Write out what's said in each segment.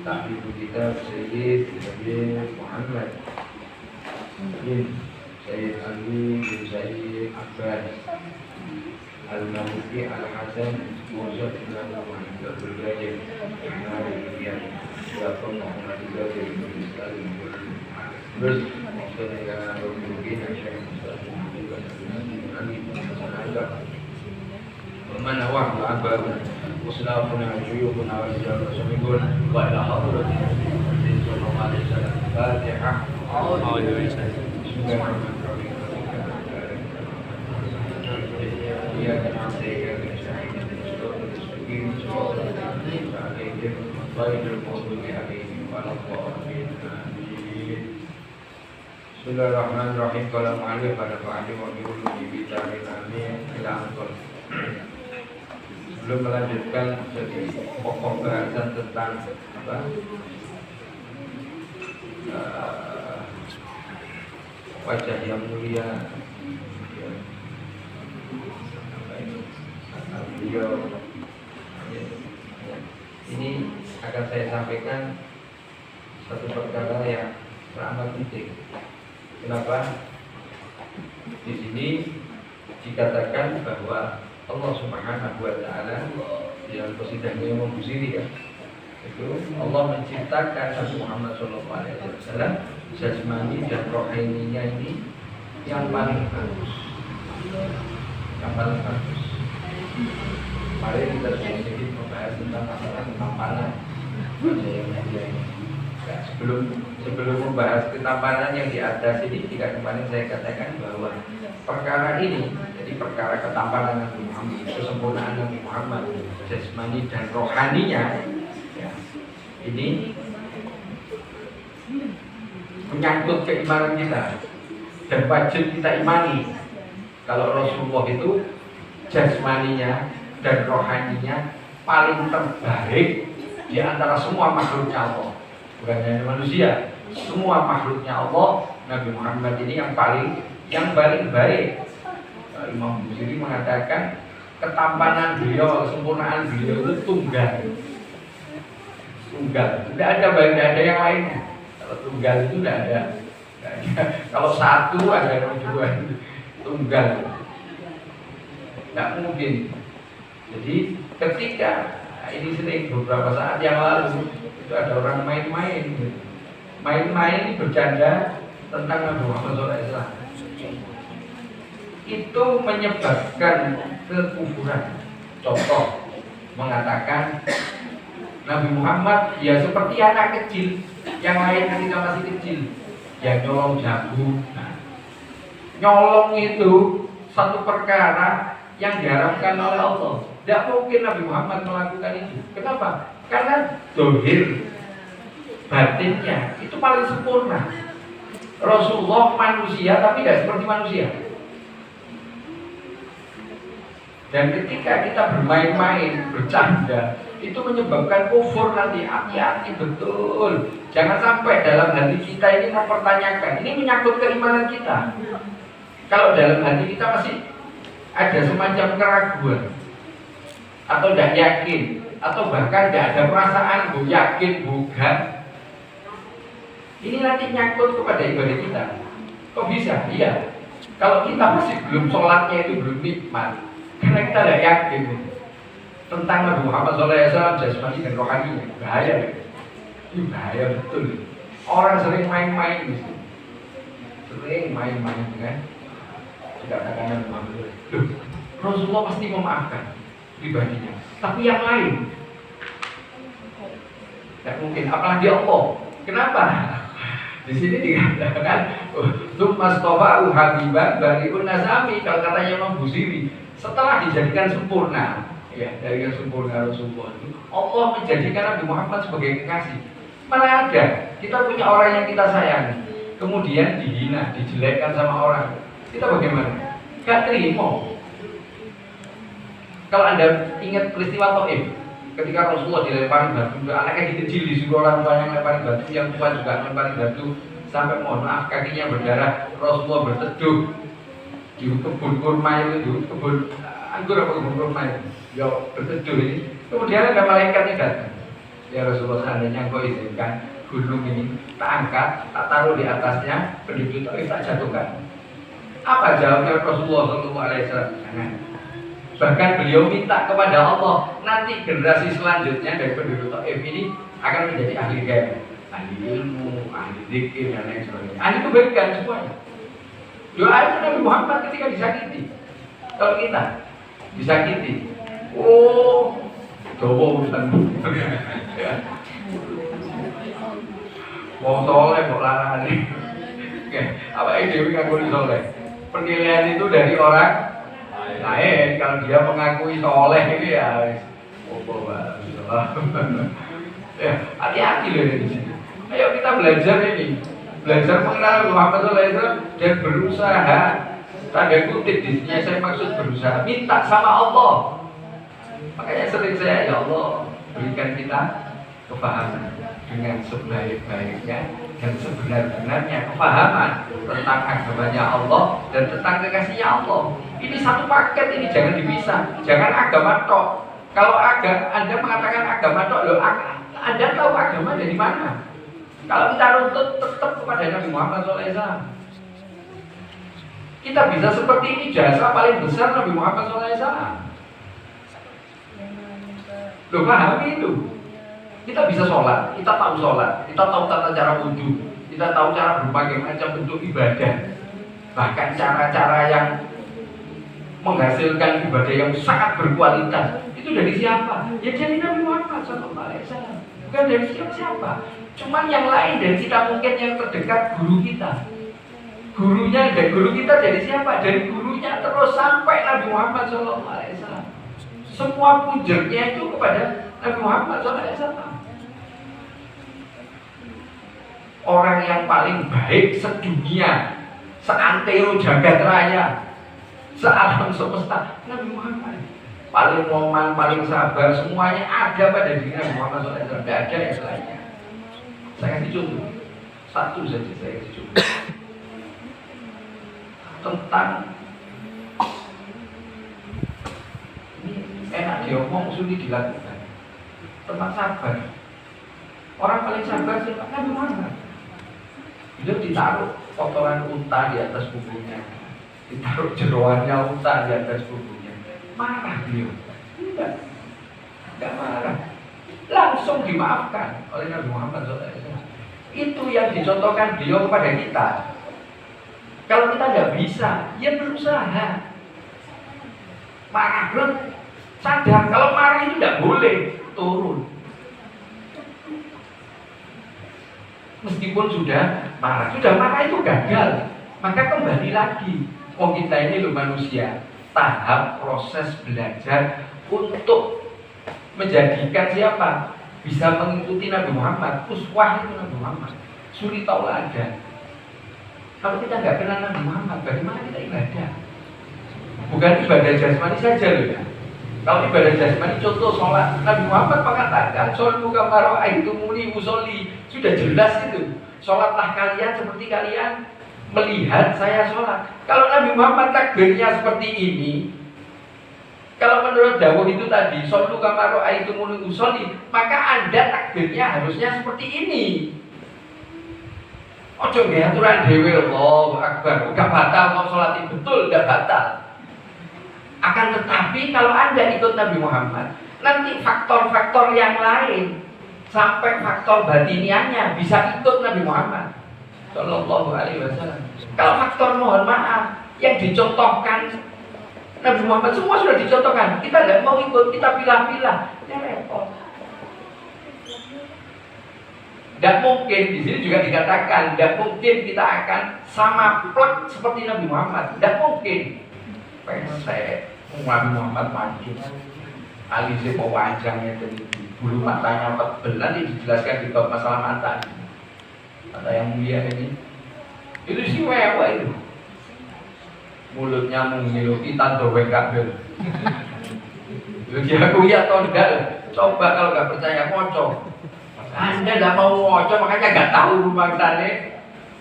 tahqiq kitab Sayyid Nabi Muhammad bin Sayyid Ali bin Sayyid Abbas Al-Maliki Al-Hasan Musa bin Muhammad Al-Bulayyid Al-Maliki Al-Qom Muhammad Al-Bulayyid terus maksudnya mungkin Syekh mana wahyu abad uslafuna syuyukhuna wa rijaluna samikun wa ila hadratin sallallahu alaihi wasallam Fatihah. Bismillahirrahmanirrahim. Ya kana sayyidu Bismillahirrahmanirrahim. Kalau mu'alif pada fa'ali wa bi'ulu bibitari amin ila angkol. Sebelum melanjutkan jadi pokok bahasan tentang apa? Wajah yang mulia, beliau ini akan saya sampaikan satu perkara yang sangat penting. Kenapa? Di sini dikatakan bahwa Allah Subhanahu wa Ta'ala dalam qasidahnya Imam Busiri kan, itu Allah menciptakan Nabi Muhammad SAW jasmani dan rohaninya ini yang paling bagus, yang paling bagus. Mari kita sedikit membahas tentang masalah ketampanan wajah yang mulia ini. Ya, sebelum membahas ketampanan yang di atas ini, jika kemarin saya katakan bahwa perkara ini, jadi perkara ketampanan Nabi Muhammad, kesempurnaan Nabi Muhammad, jasmani dan rohaninya, ya, ini menyangkut keimanan kita dan wajib kita imani kalau Rasulullah itu jasmaninya dan rohaninya paling terbaik di antara semua makhluknya Allah. Bukan hanya manusia, semua makhluknya Allah, Nabi Muhammad ini yang paling baik. Imam Busiri mengatakan ketampanan beliau, kesempurnaan beliau itu tunggal. Tidak ada yang lainnya. Kalau tunggal itu tidak ada. Kalau satu ada dua, tunggal. Tidak mungkin. Jadi ketika ini sering beberapa saat yang lalu itu ada orang main-main ini bercanda tentang Nabi Muhammad SAW. Itu menyebabkan kekufuran. Contoh, mengatakan Nabi Muhammad ya seperti anak kecil yang lain ketika masih kecil, ya nyolong jagung. Nah, nyolong itu satu perkara yang diharamkan oleh Allah. Tidak mungkin Nabi Muhammad melakukan itu. Kenapa? Karena dohir batinnya itu paling sempurna. Rasulullah manusia tapi tidak seperti manusia. Dan ketika kita bermain-main, bercanda, itu menyebabkan kufur nanti. Hati-hati betul. Jangan sampai dalam hati kita ini mempertanyakan. Ini menyangkut keimanan kita. Kalau dalam hati kita masih ada semacam keraguan atau tidak yakin, atau bahkan tidak ada perasaan yakin bukan, ini nanti nyangkut kepada ibadah kita. Kok bisa? Iya. Kalau kita masih belum sholatnya itu belum nikmat, karena kita tidak yakin tentang Nabi Muhammad SAW jasmani dan rohaninya. Bahaya. Ini bahaya betul. Orang sering main-main gitu. Sering main-main kan. Tidak katakan Nabi Muhammad. Rasulullah pasti memaafkan pribadinya. Tapi yang lain tidak mungkin, apalagi Allah. Kenapa? Di sini dikatakan Tsummastofa Habiban Bariun Nazami. Kalau katanya Imam Busiri, setelah dijadikan sempurna, ya dari yang sempurna Rasulullah itu, Allah menjadikan Nabi Muhammad sebagai kekasih. Mana ada kita punya orang yang kita sayangi, kemudian dihina, dijelekkan sama orang, kita bagaimana? Gak terima. Kalau Anda ingat peristiwa Taif, ketika Rasulullah dilempari batu, anaknya kecil disuruh orang tua yang lempari batu, yang tua juga lempari batu, sampai mohon maaf kakinya berdarah. Rasulullah berteduh di kebun kurma itu, di kebun anggur apa kebun kurma itu, ya berteduh ini. Kemudian ada malaikatnya datang, Ya Rasulullah, seandainya engkau izinkan gunung ini tak angkat, tak taruh di atasnya, penduduk Taif tak jatuhkan. Apa jawabnya Rasulullah SAW? Jangan. Bahkan beliau minta kepada Allah, nanti generasi selanjutnya dari penduduk Taif ini akan menjadi ahli gaib, ahli ilmu, ahli zikir dan lain sebagainya, ahli kebaikan semuanya. Doa itu Nabi Muhammad ketika disakiti. Kalau kita disakiti, oh, coba urusan ya. Mau soleh, mau larangan ini. Apa ini mengakui soleh? Penilaian itu dari orang lain. Kalau dia mengakui soleh ini ya, ya hati-hati loh di sini. Ayo kita belajar ini, belajar mengenal Muhammad SAW dan berusaha. Tanda kutip di sini saya maksud berusaha, minta sama Allah. Makanya sering saya, ya Allah berikan kita kefahaman dengan sebaik-baiknya dan sebenar-benarnya kefahaman tentang agamanya Allah dan tentang kekasihnya Allah. Ini satu paket, ini jangan dipisah. Jangan agama tok. Kalau Anda mengatakan agama tok, loh, Anda tahu agama dari mana? Kalau kita runtut tetap kepada Nabi Muhammad SAW. Kita bisa seperti ini, jasa paling besar Nabi Muhammad SAW. Loh, pahami itu. Kita bisa sholat, kita tahu sholat, kita tahu tata cara wudhu, kita tahu cara berbagai macam bentuk ibadah, bahkan cara-cara yang menghasilkan ibadah yang sangat berkualitas. Itu dari siapa? Ya dari Nabi Muhammad SAW. Bukan dari siapa-siapa. Cuman yang lain dari kita mungkin yang terdekat guru kita. Gurunya dan guru kita dari siapa? Dari gurunya terus sampai Nabi Muhammad SAW. Semua pujernya itu kepada Nabi Muhammad SAW. Orang yang paling baik sedunia, seantero jagat raya, sealam semesta, Nabi Muhammad. Paling moman, paling sabar, semuanya ada pada diri Nabi Muhammad SAW. Tidak ada yang selainnya. Saya kasih contoh, satu saja saya kasih contoh tentang ini enak diomong, sulit dilakukan. Tentang sabar. Orang paling sabar siapa? Nabi Muhammad. Beliau ditaruh kotoran unta di atas punggungnya, ditaruh jeroannya unta di atas punggungnya. Marah beliau? Tidak marah. Langsung dimaafkan oleh Nabi Muhammad SAW. Itu yang dicontohkan beliau kepada kita. Kalau kita tidak bisa, ya berusaha. Marah belum? Sadar kalau marah itu tidak boleh, turun. Meskipun sudah marah itu gagal, maka kembali lagi. Oh, kita ini loh manusia, tahap proses belajar untuk menjadikan siapa? Bisa mengikuti Nabi Muhammad. Uswah itu Nabi Muhammad, suri tauladan. Kalau kita nggak kenal Nabi Muhammad, bagaimana kita ibadah? Bukan ibadah jasmani saja loh ya. Kalau ibadah jasmani, contoh sholat, Nabi Muhammad mengatakan, "Shollu kama ra'aitumuni usolli." Sudah jelas itu. Sholatlah kalian seperti kalian melihat saya sholat. Kalau Nabi Muhammad takbirnya seperti ini, kalau menurut dawuh itu tadi, "Shollu kama ra'aitumuni usolli," maka Anda takbirnya harusnya seperti ini. Ojo nggih aturan dhewe, Allahu Akbar. Udah batal mau sholat itu, betul udah batal. Akan tetapi kalau Anda ikut Nabi Muhammad, nanti faktor-faktor yang lain sampai faktor batiniannya bisa ikut Nabi Muhammad Sallallahu Alaihi Wasallam. Kalau faktor mohon maaf yang dicontohkan Nabi Muhammad semua sudah dicontohkan, kita nggak mau ikut, kita pilah-pilah, ya repot. Dan mungkin di sini juga dikatakan, tidak mungkin kita akan sama plak seperti Nabi Muhammad, tidak mungkin. Pesek, Nabi Muhammad maju, alisnya wajahnya tinggi, bulu matanya tebel. Nanti dijelaskan di bab masalah mata. Mata yang mulia ini, itu si mewah itu. Mulutnya mengiluki tanpa kabel. Dia aku ya atau enggak? Coba kalau nggak percaya ngocok. Anda nggak mau ngocok, makanya nggak tahu rumah kita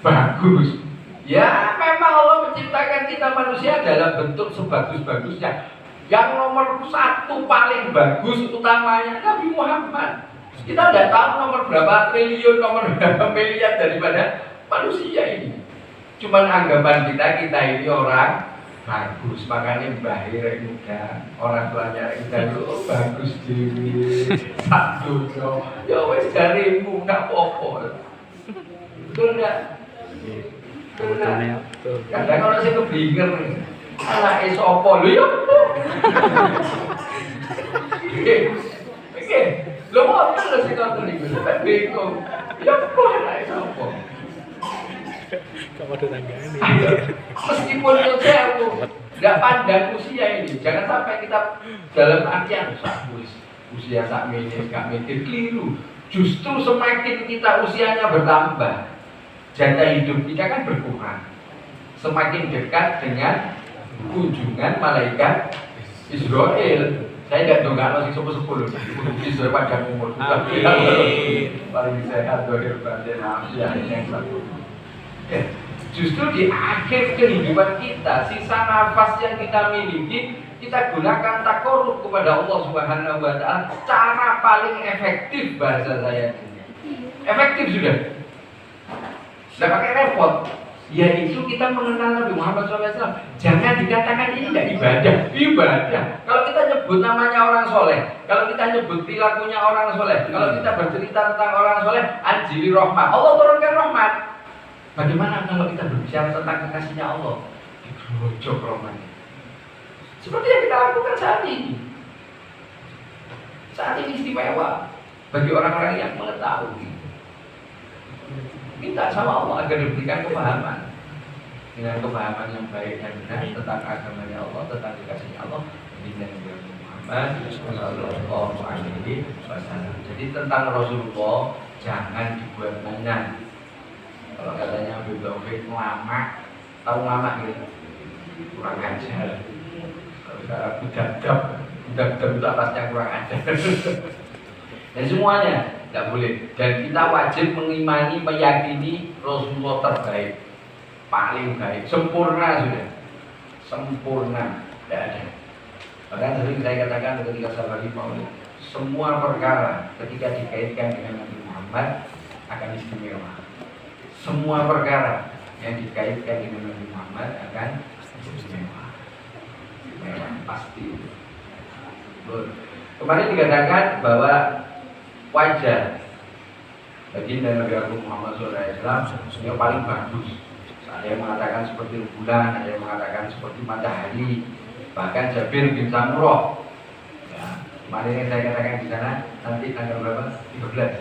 bagus. Ya memang Allah menciptakan kita manusia dalam bentuk sebagus-bagusnya. Yang nomor satu paling bagus utamanya Nabi Muhammad. Kita tidak tahu nomor berapa triliun, nomor berapa miliar daripada manusia ini. Cuman anggapan kita ini orang bagus, makanya bahir muda, orang tuanya kita itu bagus dewi, satu ya wes darimu nggak apa-apa. Betul nggak? Betul nggak? Kadang orang sih keblinger, anak esopo lu ya. Oke, lo mau apa sih kau tuh nih? Bingung, ya kok anak esopo? Kamu tetangga ini. Meskipun saya nggak pandang usia ini, jangan sampai kita dalam artian usia saat ini nggak mikir keliru. Justru semakin kita usianya bertambah, jatah hidup kita kan berkurang. Semakin dekat dengan kunjungan malaikat Israel. Saya tidak dengar masih 10 Israel pada umur. Paling sehat dohir batin ya yang satu. Justru di akhir kehidupan kita, sisa nafas yang kita miliki, kita gunakan takarrub kepada Allah Subhanahu wa Ta'ala. Cara paling efektif bahasa saya. Efektif sudah. Tidak pakai repot. Yaitu kita mengenal Nabi Muhammad SAW. Jangan dikatakan ini tidak ibadah. Ibadah. Kalau kita nyebut namanya orang soleh, kalau kita nyebut perilakunya orang soleh, kalau kita bercerita tentang orang soleh, anjili rahmat. Allah turunkan rahmat. Bagaimana kalau kita berbicara tentang kekasihnya Allah? Digerojok rahmatnya. Seperti yang kita lakukan saat ini. Saat ini istimewa bagi orang-orang yang mengetahui. Minta sama Allah agar diberikan kepahaman, dengan kepahaman yang baik dan benar tentang agamanya Allah, tentang kekasihnya Allah, dengan Nabi Muhammad Sallallahu Alaihi Wasallam. Jadi tentang Rasulullah jangan dibuat mainan. Kalau katanya Habib Taufik lama, tahu lama gitu, kurang ajar. Kalau kita budak itu atasnya kurang ajar. Dan semuanya tidak boleh. Dan kita wajib mengimani, meyakini Rasulullah terbaik, paling baik, sempurna sudah, sempurna, tidak ada. Bahkan sering saya katakan ketika saya lagi maulid, semua perkara ketika dikaitkan dengan Nabi Muhammad akan istimewa. Semua perkara yang dikaitkan dengan Nabi Muhammad akan istimewa. Memang pasti. Kemarin dikatakan bahwa wajar baginda Nabi Agung Muhammad SAW yang paling bagus. Ada yang mengatakan seperti bulan, ada yang mengatakan seperti matahari, bahkan Jabir bin Samurah. Ya, kemarin yang saya katakan di sana nanti tanggal berapa? 13.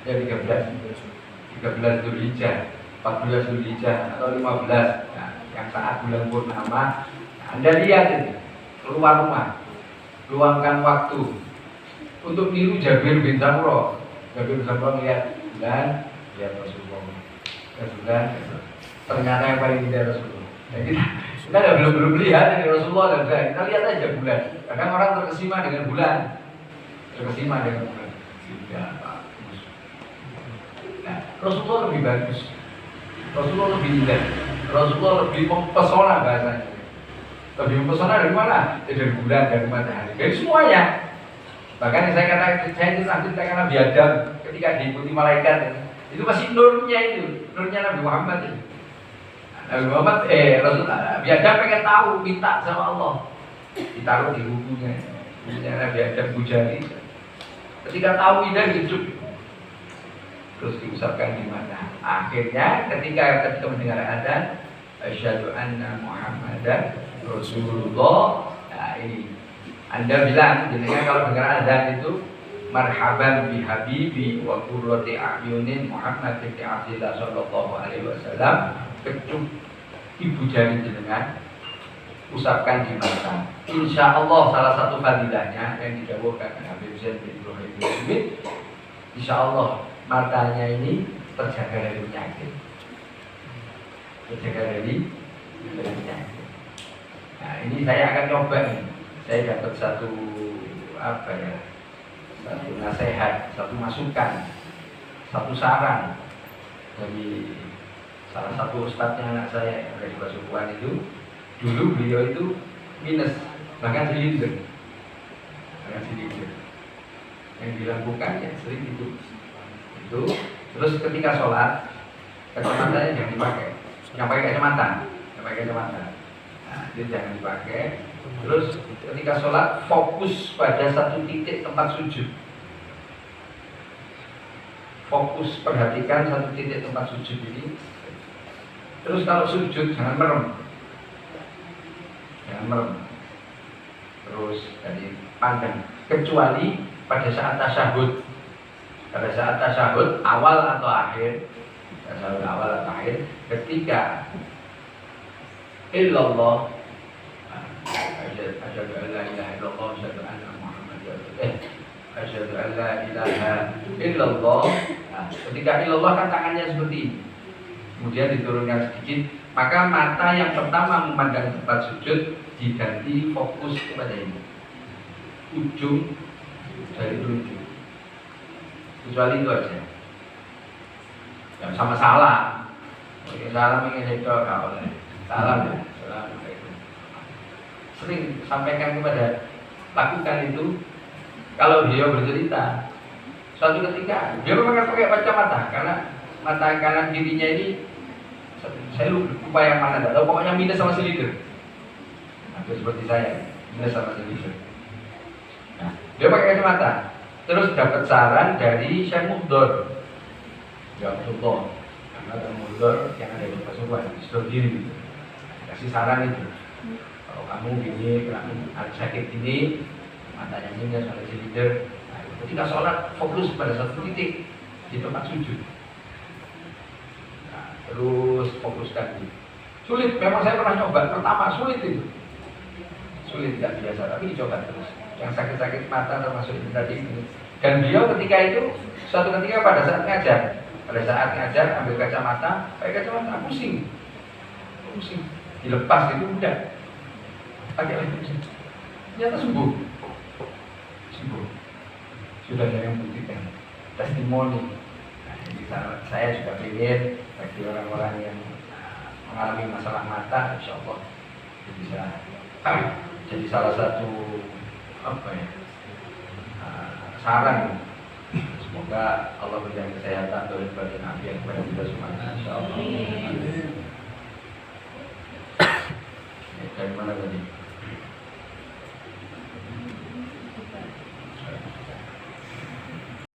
Ya 13 Dzulhijjah, 14 Dzulhijjah atau 15. Nah, yang saat bulan purnama, nah, Anda lihat ini, keluar rumah, luangkan waktu untuk niru Jabir bin Samurah. Jabir bin Samurah melihat bulan, lihat Rasulullah. Bulan, ternyata yang paling indah Rasulullah. Nah, kita belum lihat dari Rasulullah dan kita lihat aja bulan. Kadang orang terkesima dengan bulan, Tidak, nah, Rasulullah lebih bagus, Rasulullah lebih indah, Rasulullah lebih mempesona bahasanya. Lebih mempesona dari mana? Dari bulan, dari matahari, dari semuanya. Bahkan yang saya katakan, saya ceritakan Nabi Adam ketika diikuti malaikat, itu masih nurnya Nabi Muhammad itu. Nabi Muhammad, Rasulullah, Nabi Adam pengen tahu, minta sama Allah, ditaruh di bukunya Nabi Adam Bujari. Ketika tahu indah hidup, terus diucapkan di mana? Akhirnya ketika mendengar adzan, asyhadu anna Muhammadan Rasulullah. Nah ini, Anda bilang, jenengan kalau dengar adzan itu marhaban bi habibi wa qurrati a'yunin Muhammad bin Abdillah sallallahu alaihi wasallam. Kecup ibu jari jenengan usapkan di mata. Insya Allah salah satu fadilahnya yang didawuhkan Habib Zain bin Ibrahim bin Smith, insya Allah matanya ini terjaga dari penyakit. Nah ini saya akan coba nih. Saya dapat satu nasihat, satu masukan, satu saran dari salah satu ustadznya anak saya yang ada di Pasuruan itu. Dulu beliau itu minus, bahkan silinder. yang dilakukan ya sering itu. Terus ketika sholat kacamatanya jangan dipakai, yang pakai kacamata, nah, itu jangan dipakai. Terus ketika sholat fokus pada satu titik tempat sujud, fokus perhatikan satu titik tempat sujud ini. Terus kalau sujud jangan merem, terus jadi pandang, kecuali pada saat tasyahud. Pada saat tasyahud awal atau akhir, ketika illallah, asyhadu an la ilaha illallah, asyhadu anna muhammadar rasulullah, asyhadu an la ilaha illallah. Nah, ketika illallah kan tangannya seperti ini, kemudian diturunkan sedikit, maka mata yang pertama memandang tempat sujud diganti fokus kepada ini, ujung dari ujung. Kecuali itu aja. Yang sama salam. Salam ingin itu nggak boleh. Salam ya. Sering sampaikan kepada, lakukan itu. Kalau dia bercerita, suatu ketika dia memang pakai kacamata karena mata kanan kirinya ini, saya lupa yang mana, nggak tahu. Pokoknya minus sama silinder. Hampir seperti saya, minus sama silinder. Nah, dia pakai kacamata. Terus dapat saran dari Syekh Mudhor, ya Rasulullah, karena Syekh Mudhor yang ada di Pasuruan, di Sudiri, gitu. Kasih saran itu, kalau kamu gini, kamu ada sakit ini, matanya minus, ada silinder, nah, ketika sholat fokus pada satu titik di tempat sujud. Nah, terus fokuskan itu. Sulit, memang saya pernah coba, pertama sulit itu, sulit tidak biasa, tapi dicoba terus. Yang sakit-sakit mata termasuk ini tadi ini. Dan beliau ketika itu suatu ketika pada saat ngajar ambil kacamata, pakai kacamata pusing, dilepas itu udah pakai lagi, ternyata sembuh. Sudah ada yang buktikan, testimoni. Nah, jadi saya juga ingin bagi orang-orang yang mengalami masalah mata, insya Allah bisa jadi salah satu saran. Semoga Allah berikan kesehatan dan badan afiat kepada kita semuanya, insyaallah. Dari mana tadi?